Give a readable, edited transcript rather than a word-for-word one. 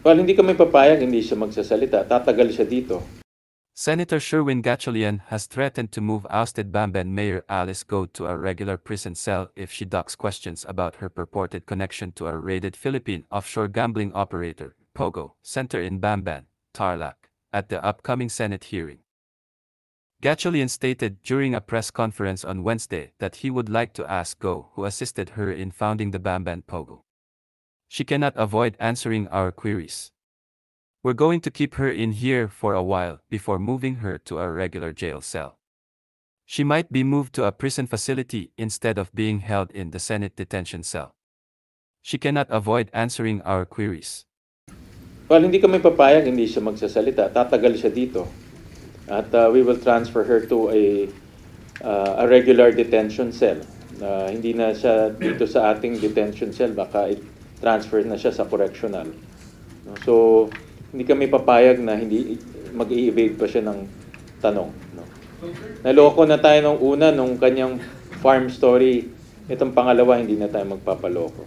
Well, hindi kami papayag, hindi siya magsasalita. Tatagal siya dito. Senator Sherwin Gatchalian has threatened to move ousted Bamban Mayor Alice Go to a regular prison cell if she ducks questions about her purported connection to a raided Philippine offshore gambling operator, Pogo, Center in Bamban, Tarlac, at the upcoming Senate hearing. Gatchalian stated during a press conference on Wednesday that he would like to ask Go, who assisted her in founding the Bamban Pogo. She cannot avoid answering our queries. We're going to keep her in here for a while before moving her to a regular jail cell. She might be moved to a prison facility instead of being held in the Senate detention cell. She cannot avoid answering our queries. Well, hindi kami papayag, hindi siya magsasalita. Tatagal siya dito. At we will transfer her to a regular detention cell. Hindi na siya dito sa ating detention cell, baka i-transfer na siya sa correctional. So, hindi kami papayag na hindi mag-i-evade pa siya ng tanong. No? Naloko na tayo nung una, nung kanyang farm story. Itong pangalawa, hindi na tayo magpapaloko.